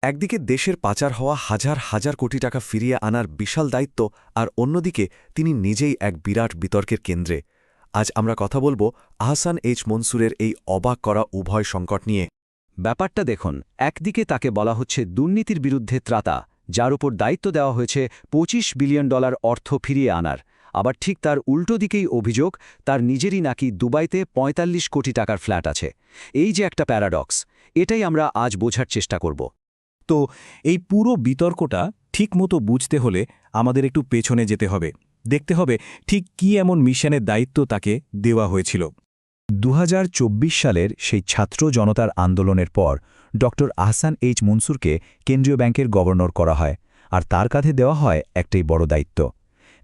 একদিকে দেশের পাচার হওয়া হাজার হাজার কোটি টাকা ফিরিয়ে আনার বিশাল দায়িত্ব, আর অন্যদিকে তিনি নিজেই এক বিরাট বিতর্কের কেন্দ্রে। আজ আমরা কথা বলব আহসান এইচ মনসুরের এই অবাক করা উভয় সংকট নিয়ে। ব্যাপারটা দেখুন, একদিকে তাকে বলা হচ্ছে দুর্নীতির বিরুদ্ধে ত্রাতা, যার উপর দায়িত্ব দেওয়া হয়েছে $25 বিলিয়ন অর্থ ফিরিয়ে আনার। আবার ঠিক তার উল্টো দিকেই অভিযোগ তার নিজেরই নাকি দুবাইতে ৪৫ কোটি টাকার ফ্ল্যাট আছে। এই যে একটা প্যারাডক্স, এটাই আমরা আজ বোঝার চেষ্টা করব। তো এই পুরো বিতর্কটা ঠিকমতো বুঝতে হলে আমাদের একটু পেছনে যেতে হবে, দেখতে হবে ঠিক কী এমন মিশনের দায়িত্ব তাকে দেওয়া হয়েছিল। ২০২৪ সালের সেই ছাত্র জনতার আন্দোলনের পর ড আহসান এইচ মনসুরকে কেন্দ্রীয় ব্যাংকের গভর্নর করা হয়, আর তার কাঁধে দেওয়া হয় একটাই বড় দায়িত্ব।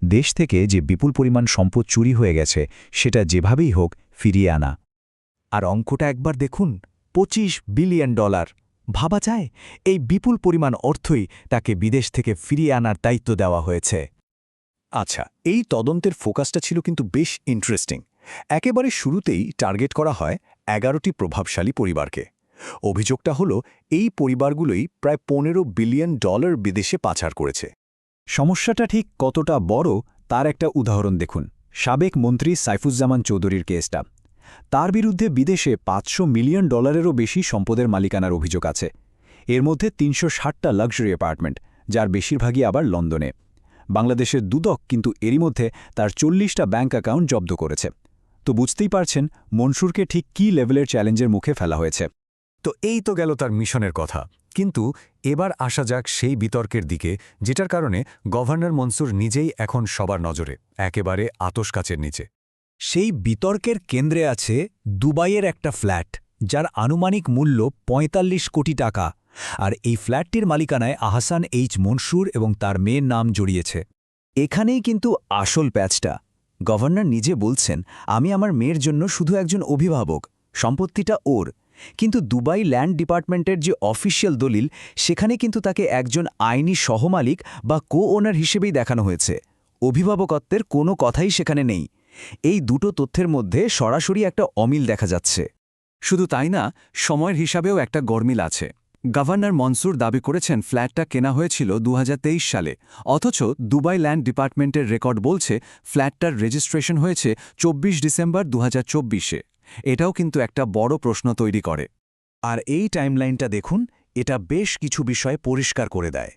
দেশ থেকে যে বিপুল পরিমাণ সম্পদ চুরি হয়ে গেছে সেটা যেভাবেই হোক ফিরিয়ে আনা। আর অঙ্কটা একবার দেখুন, $25 বিলিয়ন। ভাবা যায়, এই বিপুল পরিমাণ অর্থই তাকে বিদেশ থেকে ফিরিয়ে আনার দায়িত্ব দেওয়া হয়েছে। আচ্ছা, এই তদন্তের ফোকাসটা ছিল কিন্তু বেশ ইন্টারেস্টিং। একেবারে শুরুতেই টার্গেট করা হয় 11টি প্রভাবশালী পরিবারকে। অভিযোগটা হলো এই পরিবারগুলোই প্রায় $15 বিলিয়ন বিদেশে পাচার করেছে। সমস্যাটা ঠিক কতটা বড় তার একটা উদাহরণ দেখুন। সাবেক মন্ত্রী সাইফুজ্জামান চৌধুরীর কেসটা। তার বিরুদ্ধে বিদেশে $500 মিলিয়ন বেশি সম্পদের মালিকানার অভিযোগ আছে। এর মধ্যে ৩৬০টা লাক্সারি অ্যাপার্টমেন্ট, যার বেশিরভাগই আবার লন্ডনে। বাংলাদেশের দুদক কিন্তু এরই মধ্যে তার 40টা ব্যাঙ্ক অ্যাকাউন্ট জব্দ করেছে। তো বুঝতেই পারছেন মনসুরকে ঠিক কী লেভেলের চ্যালেঞ্জের মুখে ফেলা হয়েছে। তো এই তো গেল তার মিশনের কথা, কিন্তু এবার আসা যাক সেই বিতর্কের দিকে যেটার কারণে গভর্নর মনসুর নিজেই এখন সবার নজরে, একেবারে আতশকাচের নিচে। সেই বিতর্কের কেন্দ্রে আছে দুবাইয়ের একটা ফ্ল্যাট, যার আনুমানিক মূল্য ৪৫ কোটি টাকা। আর এই ফ্ল্যাটটির মালিকানায় আহসান এইচ মনসুর এবং তার মেয়ের নাম জড়িয়েছে। এখানেই কিন্তু আসল প্যাচটা। গভর্নর নিজে বলছেন, আমি আমার মেয়ের জন্য শুধু একজন অভিভাবক, সম্পত্তিটা ওর। কিন্তু দুবাই ল্যান্ড ডিপার্টমেন্টের যে অফিসিয়াল দলিল, সেখানে কিন্তু তাকে একজন আইনি সহমালিক বা কো ওনার হিসেবেই দেখানো হয়েছে। অভিভাবকত্বের কোনো কথাই সেখানে নেই। এই দুটো তথ্যের মধ্যে সরাসরি একটা অমিল দেখা যাচ্ছে। শুধু তাই না, সময়ের হিসাবেও একটা গরমিল আছে। গভর্নর মনসুর দাবি করেছেন ফ্ল্যাটটা কেনা হয়েছিল ২০২৩ সালে, অথচ দুবাই ল্যান্ড ডিপার্টমেন্টের রেকর্ড বলছে ফ্ল্যাটটার রেজিস্ট্রেশন হয়েছে ২৪ ডিসেম্বর ২০২৪-এ। এটাও কিন্তু একটা বড় প্রশ্ন তৈরি করে। আর এই টাইমলাইনটা দেখুন, এটা বেশ কিছু বিষয় পরিষ্কার করে দেয়।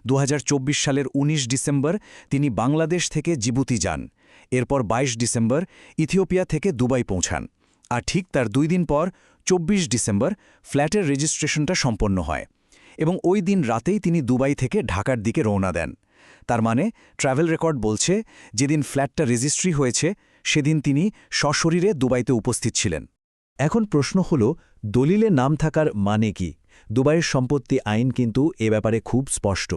২০২৪ সালের ১৯ ডিসেম্বর তিনি বাংলাদেশ থেকে জিবুতি যান। এরপর ২২ ডিসেম্বর ইথিওপিয়া থেকে দুবাই পৌঁছান। আর ঠিক তার ২ দিন পর ২৪ ডিসেম্বর ফ্ল্যাটের রেজিস্ট্রেশনটা সম্পন্ন হয়, এবং ওই দিন রাতেই তিনি দুবাই থেকে ঢাকার দিকে রওনা দেন। তার মানে ট্র্যাভেল রেকর্ড বলছে যেদিন ফ্ল্যাটটা রেজিস্ট্রি হয়েছে সেদিন তিনি সশরীরে দুবাইতে উপস্থিত ছিলেন। এখন প্রশ্ন হল, দলিলে নাম থাকার মানে কি? দুবাইয়ের সম্পত্তি আইন কিন্তু এ ব্যাপারে খুব স্পষ্ট।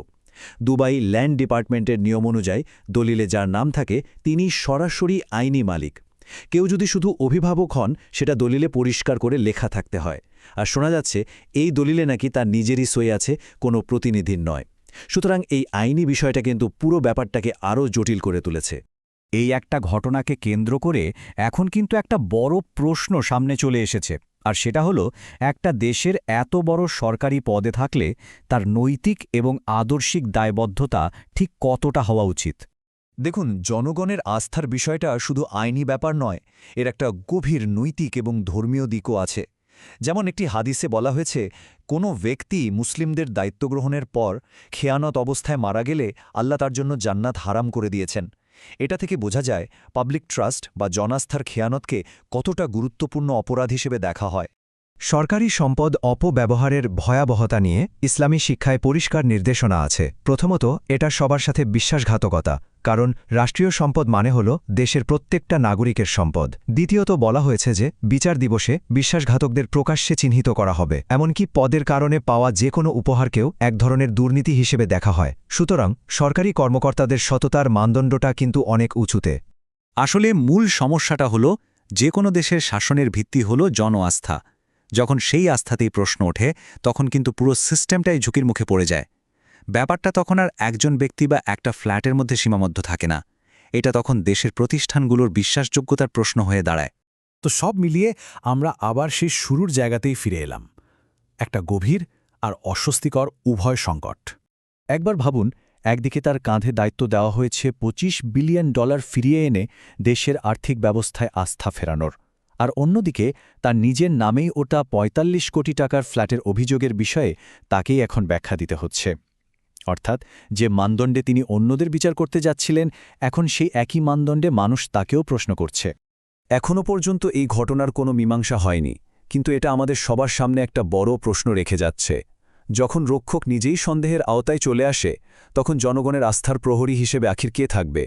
দুবাই ল্যান্ড ডিপার্টমেন্টের নিয়ম অনুযায়ী দলিলে যার নাম থাকে তিনি সরাসরি আইনি মালিক। কেউ যদি শুধু অভিভাবক হন, সেটা দলিলে পরিষ্কার করে লেখা থাকতে হয়। আর শোনা যাচ্ছে এই দলিলে নাকি তার নিজেরই সই আছে, কোনো প্রতিনিধির নয়। সুতরাং এই আইনি বিষয়টা কিন্তু পুরো ব্যাপারটাকে আরও জটিল করে তুলেছে। এই একটা ঘটনাকে কেন্দ্র করে এখন কিন্তু একটা বড় প্রশ্ন সামনে চলে এসেছে, আর সেটা হলো, একটা দেশের এত বড় সরকারি পদে থাকলে তার নৈতিক এবং আদর্শিক দায়বদ্ধতা ঠিক কতটা হওয়া উচিত। দেখুন, জনগণের আস্থার বিষয়টা শুধু আইনি ব্যাপার নয়, এর একটা গভীর নৈতিক এবং ধর্মীয় দিকও আছে। যেমন একটি হাদিসে বলা হয়েছে, কোনো ব্যক্তি মুসলিমদের দায়িত্ব গ্রহণের পর খেয়ানত অবস্থায় মারা গেলে আল্লাহ তার জন্য জান্নাত হারাম করে দিয়েছেন। এটা থেকে বোঝা যায় পাবলিক ট্রাস্ট বা জনাস্থার খেয়ানতকে কতটা গুরুত্বপূর্ণ অপরাধ হিসেবে দেখা হয়। সরকারি সম্পদ অপব্যবহারের ভয়াবহতা নিয়ে ইসলামী শিক্ষায় পরিষ্কার নির্দেশনা আছে। প্রথমত, এটা সবার সাথে বিশ্বাসঘাতকতা, কারণ রাষ্ট্রীয় সম্পদ মানে হল দেশের প্রত্যেকটা নাগরিকের সম্পদ। দ্বিতীয়ত, বলা হয়েছে যে বিচার দিবসে বিশ্বাসঘাতকদের প্রকাশ্যে চিহ্নিত করা হবে, এমনকি পদের কারণে পাওয়া যে কোনো উপহারকেও এক ধরনের দুর্নীতি হিসেবে দেখা হয়। সুতরাং সরকারি কর্মকর্তাদের সততার মানদণ্ডটা কিন্তু অনেক উঁচুতে। আসলে মূল সমস্যাটা হল, যে কোনো দেশের শাসনের ভিত্তি হল জন আস্থা। যখন সেই আস্থাতেই প্রশ্ন ওঠে, তখন কিন্তু পুরো সিস্টেমটাই ঝুঁকির মুখে পড়ে যায়। ব্যাপারটা তখন আর একজন ব্যক্তি বা একটা ফ্ল্যাটের মধ্যে সীমাবদ্ধ থাকে না, এটা তখন দেশের প্রতিষ্ঠানগুলোর বিশ্বাসযোগ্যতার প্রশ্ন হয়ে দাঁড়ায়। তো সব মিলিয়ে আমরা আবার সেই শুরুর জায়গাতেই ফিরে এলাম। একটা গভীর আর অস্বস্তিকর উভয় সংকট। একবার ভাবুন, একদিকে তার কাঁধে দায়িত্ব দেওয়া হয়েছে $25 বিলিয়ন ফিরিয়ে এনে দেশের আর্থিক ব্যবস্থায় আস্থা ফেরানোর, আর অন্যদিকে তার নিজের নামেই ওটা ৪৫ কোটি টাকার ফ্ল্যাটের অভিযোগের বিষয়ে তাকেই এখন ব্যাখ্যা দিতে হচ্ছে। অর্থাৎ যে মানদণ্ডে তিনি অন্যদের বিচার করতে যাচ্ছিলেন, এখন সেই একই মানদণ্ডে মানুষ তাকেও প্রশ্ন করছে। এখনও পর্যন্ত এই ঘটনার কোনো মীমাংসা হয়নি, কিন্তু এটা আমাদের সবার সামনে একটা বড় প্রশ্ন রেখে যাচ্ছে। যখন রক্ষক নিজেই সন্দেহের আওতায় চলে আসে, তখন জনগণের আস্থার প্রহরী হিসেবে আখির কে থাকবে?